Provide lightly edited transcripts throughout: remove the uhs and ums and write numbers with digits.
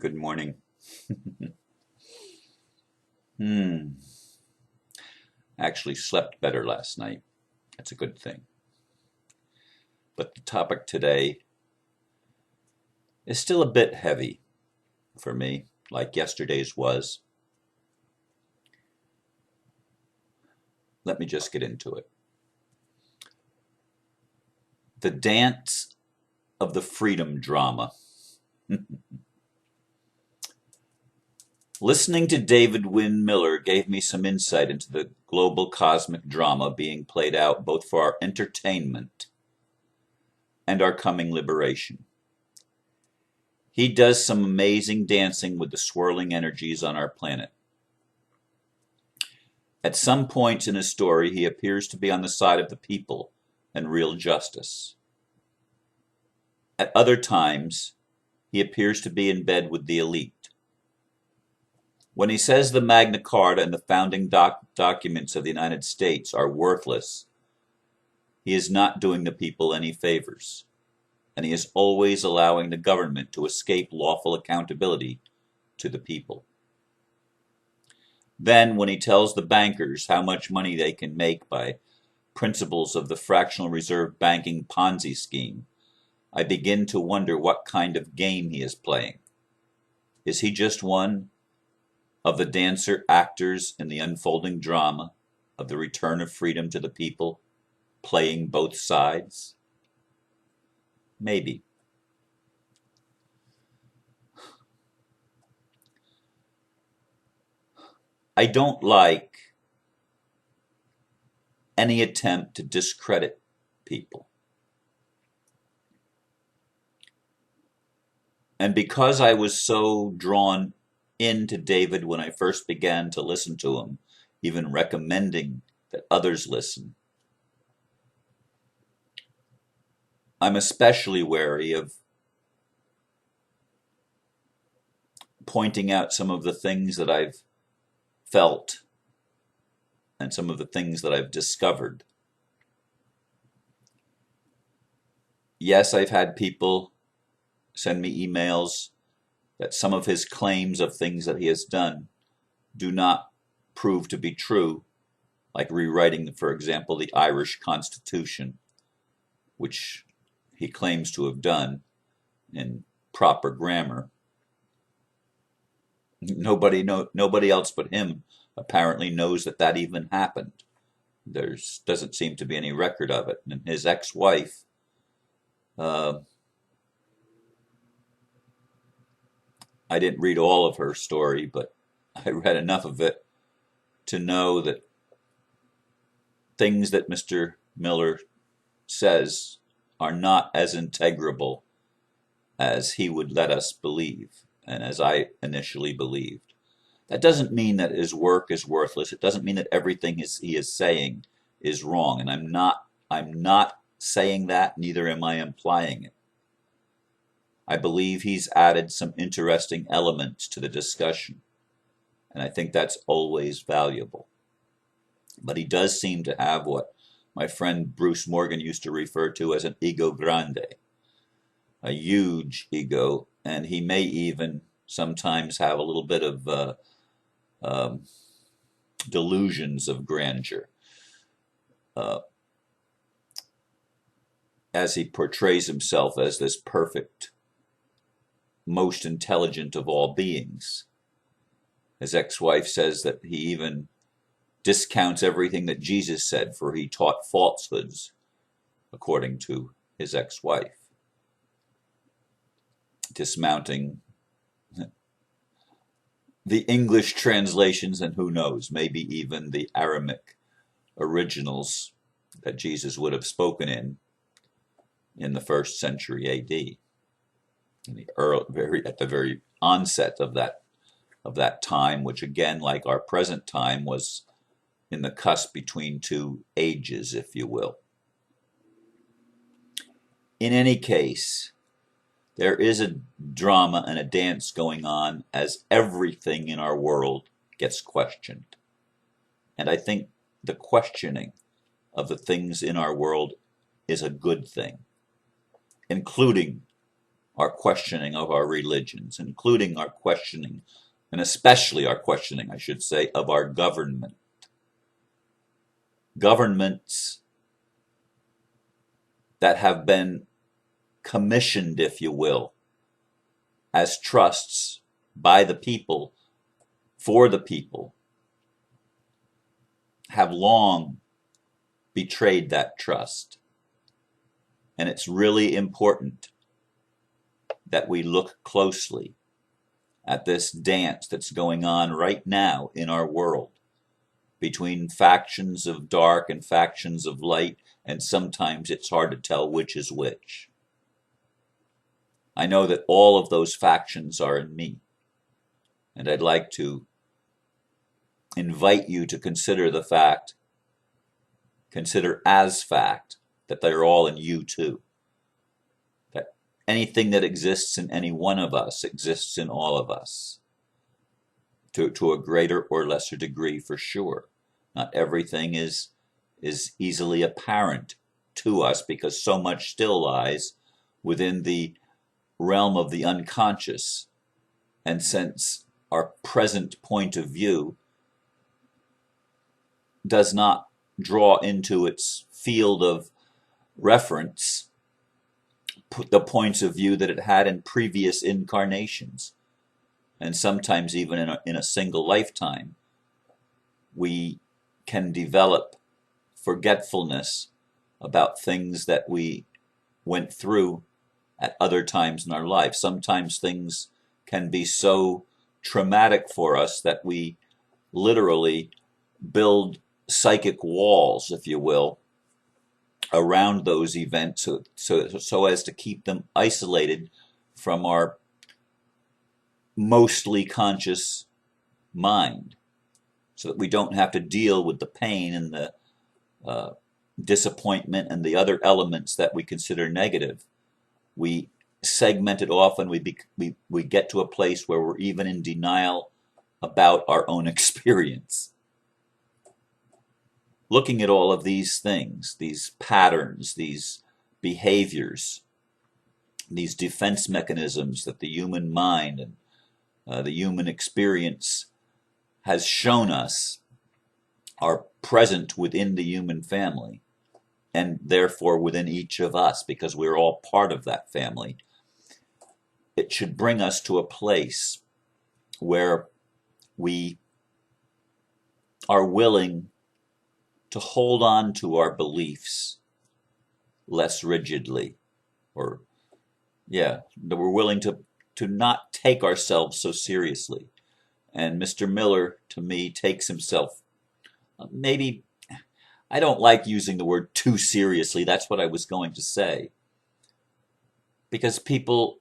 Good morning. Hmm. Actually slept better last night. That's a good thing. But the topic today is still a bit heavy for me, like yesterday's was. Let me just get into it. The dance of the freedom drama. Listening to David-Wynn Miller gave me some insight into the global cosmic drama being played out both for our entertainment and our coming liberation. He does some amazing dancing with the swirling energies on our planet. At some points in his story, he appears to be on the side of the people and real justice. At other times, he appears to be in bed with the elite. When he says the Magna Carta and the founding documents of the United States are worthless, he is not doing the people any favors, and he is always allowing the government to escape lawful accountability to the people. Then, when he tells the bankers how much money they can make by principles of the fractional reserve banking Ponzi scheme, I begin to wonder what kind of game he is playing. Is he just one of the dancer actors in the unfolding drama of the return of freedom to the people, playing both sides? Maybe. I don't like any attempt to discredit people. And because I was so drawn into David when I first began to listen to him, even recommending that others listen, I'm especially wary of pointing out some of the things that I've felt and some of the things that I've discovered. Yes, I've had people send me emails that some of his claims of things that he has done do not prove to be true, like rewriting, for example, the Irish Constitution, which he claims to have done in proper grammar. Nobody else but him apparently knows that that even happened. There doesn't seem to be any record of it. And his ex-wife, I didn't read all of her story, but I read enough of it to know that things that Mr. Miller says are not as integrable as he would let us believe, and as I initially believed. That doesn't mean that his work is worthless. It doesn't mean that everything he is saying is wrong, and I'm not saying that, neither am I implying it. I believe he's added some interesting elements to the discussion, and I think that's always valuable. But he does seem to have what my friend Bruce Morgan used to refer to as an ego grande, a huge ego, and he may even sometimes have a little bit of delusions of grandeur as he portrays himself as this perfect, most intelligent of all beings. His ex-wife says that he even discounts everything that Jesus said, for he taught falsehoods, according to his ex-wife, dismounting the English translations, and who knows, maybe even the Aramaic originals that Jesus would have spoken in the 1st century AD, at the very onset of that time, which again, like our present time, was in the cusp between two ages, if you will. In any case, there is a drama and a dance going on as everything in our world gets questioned. And I think the questioning of the things in our world is a good thing, including our questioning of our religions, including our questioning, and especially our questioning, I should say, of our government. Governments that have been commissioned, if you will, as trusts by the people, for the people, have long betrayed that trust. And it's really important that we look closely at this dance that's going on right now in our world between factions of dark and factions of light, and sometimes it's hard to tell which is which. I know that all of those factions are in me, and I'd like to invite you to consider as fact that they're all in you too. That anything that exists in any one of us exists in all of us, to a greater or lesser degree for sure. Not everything is easily apparent to us because so much still lies within the realm of the unconscious. And since our present point of view does not draw into its field of reference the points of view that it had in previous incarnations, and sometimes even in a single lifetime, we can develop forgetfulness about things that we went through at other times in our life. Sometimes things can be so traumatic for us that we literally build psychic walls, if you will, around those events so as to keep them isolated from our mostly conscious mind, so that we don't have to deal with the pain and the disappointment and the other elements that we consider negative. We segment it off, and we get to a place where we're even in denial about our own experience. Looking at all of these things, these patterns, these behaviors, these defense mechanisms that the human mind and the human experience has shown us are present within the human family, and therefore within each of us, because we're all part of that family. It should bring us to a place where we are willing to hold on to our beliefs less rigidly, or that we're willing to not take ourselves so seriously. And Mr. Miller, to me, takes himself, maybe, I don't like using the word too seriously, that's what I was going to say, because people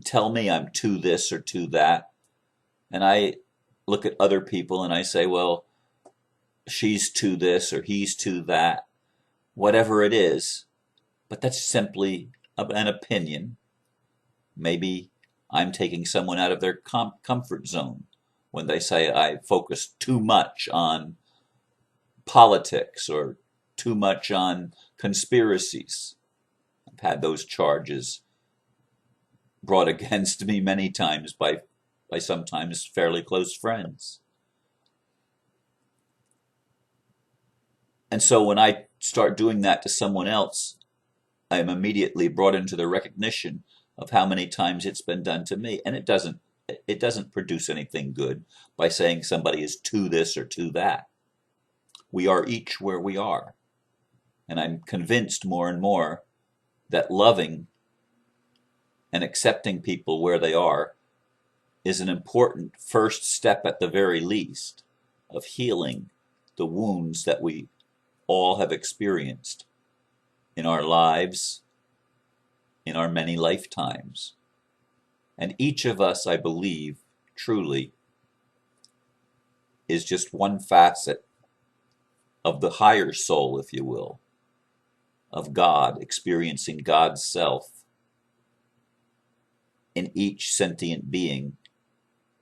tell me I'm too this or too that, and I look at other people and I say, well, she's too this or he's too that, whatever it is, but that's simply an opinion. Maybe I'm taking someone out of their comfort zone when they say I focus too much on politics or too much on conspiracies. I've had those charges brought against me many times by sometimes fairly close friends. And so when I start doing that to someone else, I am immediately brought into the recognition of how many times it's been done to me. And it doesn't produce anything good by saying somebody is too this or too that. We are each where we are. And I'm convinced more and more that loving and accepting people where they are is an important first step, at the very least, of healing the wounds that we all have experienced in our lives, in our many lifetimes. And each of us, I believe, truly, is just one facet of the higher soul, if you will, of God, experiencing God's self in each sentient being,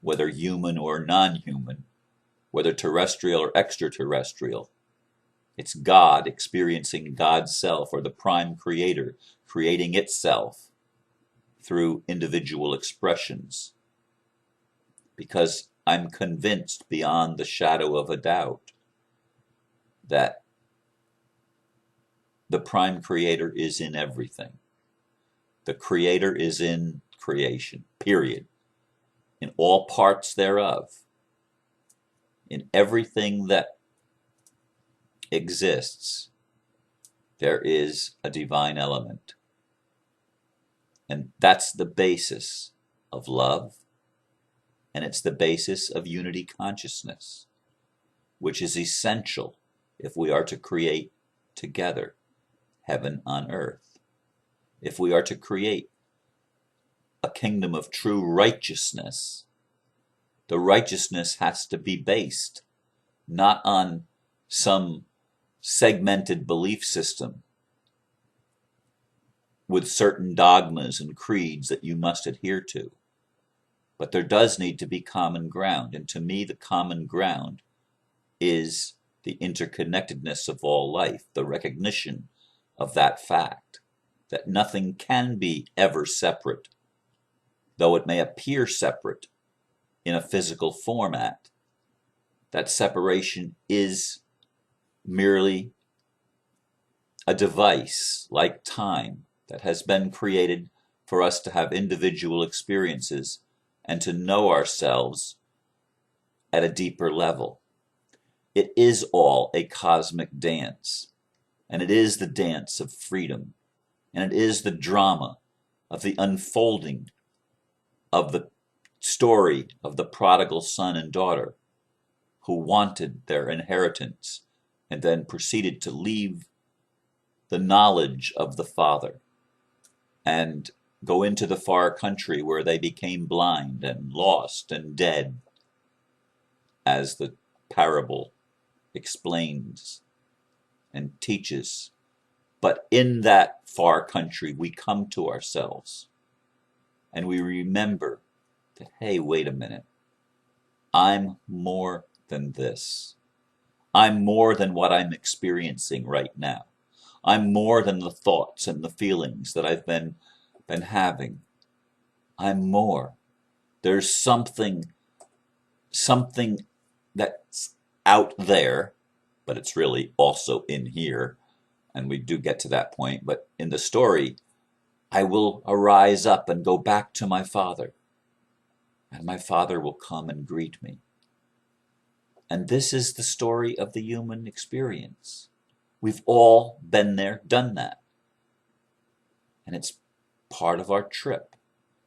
whether human or non-human, whether terrestrial or extraterrestrial. It's God experiencing God's self, or the prime creator creating itself through individual expressions, because I'm convinced beyond the shadow of a doubt that the prime creator is in everything. The creator is in creation, period. In all parts thereof. In everything that exists, there is a divine element. And that's the basis of love, and it's the basis of unity consciousness, which is essential if we are to create together heaven on earth. If we are to create a kingdom of true righteousness, the righteousness has to be based not on some segmented belief system with certain dogmas and creeds that you must adhere to, but there does need to be common ground. And to me, the common ground is the interconnectedness of all life, the recognition of that fact, that nothing can be ever separate, though it may appear separate in a physical format. That separation is merely a device, like time, that has been created for us to have individual experiences and to know ourselves at a deeper level. It is all a cosmic dance, and it is the dance of freedom, and it is the drama of the unfolding of the story of the prodigal son and daughter who wanted their inheritance and then proceeded to leave the knowledge of the Father and go into the far country where they became blind and lost and dead, as the parable explains and teaches. But in that far country, we come to ourselves and we remember that, hey, wait a minute, I'm more than this. I'm more than what I'm experiencing right now. I'm more than the thoughts and the feelings that I've been having. I'm more. There's something that's out there, but it's really also in here, and we do get to that point. But in the story, I will arise up and go back to my Father, and my Father will come and greet me. And this is the story of the human experience. We've all been there, done that. And it's part of our trip.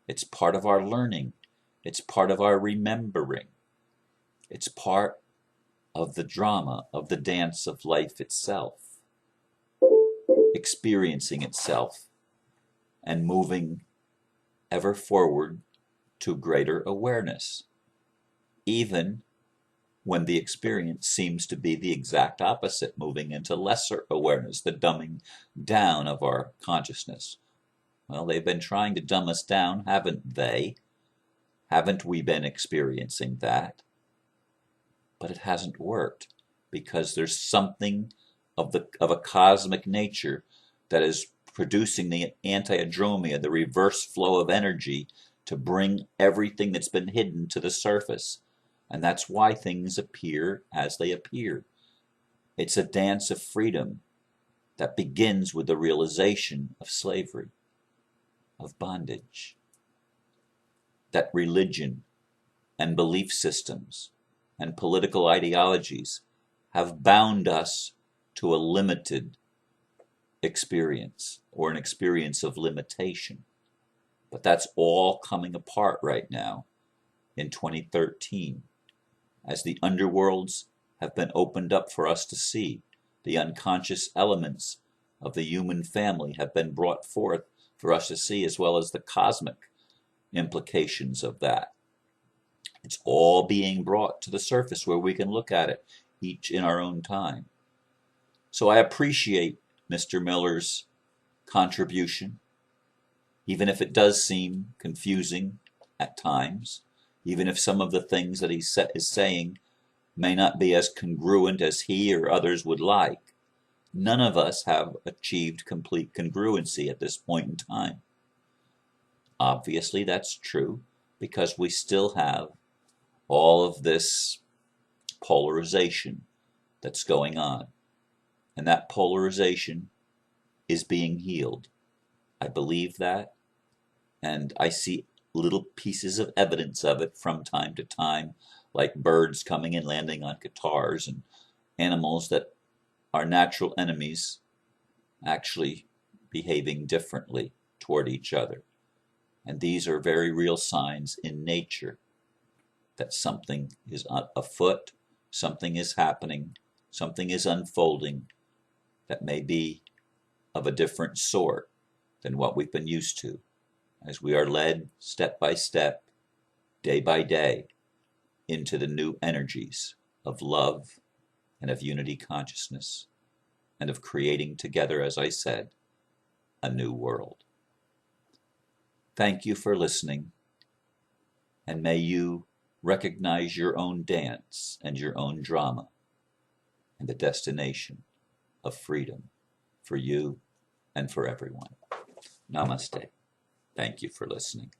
It's part of our learning. It's part of our remembering. It's part of the drama, of the dance of life itself, experiencing itself and moving ever forward to greater awareness, even when the experience seems to be the exact opposite, moving into lesser awareness, the dumbing down of our consciousness. Well, they've been trying to dumb us down, haven't they? Haven't we been experiencing that? But it hasn't worked, because there's something of a cosmic nature that is producing the anti-adromia, the reverse flow of energy, to bring everything that's been hidden to the surface. And that's why things appear as they appear. It's a dance of freedom that begins with the realization of slavery, of bondage. That religion and belief systems and political ideologies have bound us to a limited experience, or an experience of limitation. But that's all coming apart right now in 2013. As the underworlds have been opened up for us to see, the unconscious elements of the human family have been brought forth for us to see, as well as the cosmic implications of that. It's all being brought to the surface where we can look at it, each in our own time. So I appreciate Mr. Miller's contribution, even if it does seem confusing at times. Even if some of the things that he is saying may not be as congruent as he or others would like, none of us have achieved complete congruency at this point in time. Obviously, that's true because we still have all of this polarization that's going on. And that polarization is being healed. I believe that, and I see little pieces of evidence of it from time to time, like birds coming and landing on guitars and animals that are natural enemies actually behaving differently toward each other. And these are very real signs in nature that something is afoot, something is happening, something is unfolding that may be of a different sort than what we've been used to, as we are led step by step, day by day, into the new energies of love and of unity consciousness and of creating together, as I said, a new world. Thank you for listening, and may you recognize your own dance and your own drama and the destination of freedom for you and for everyone. Namaste. Thank you for listening.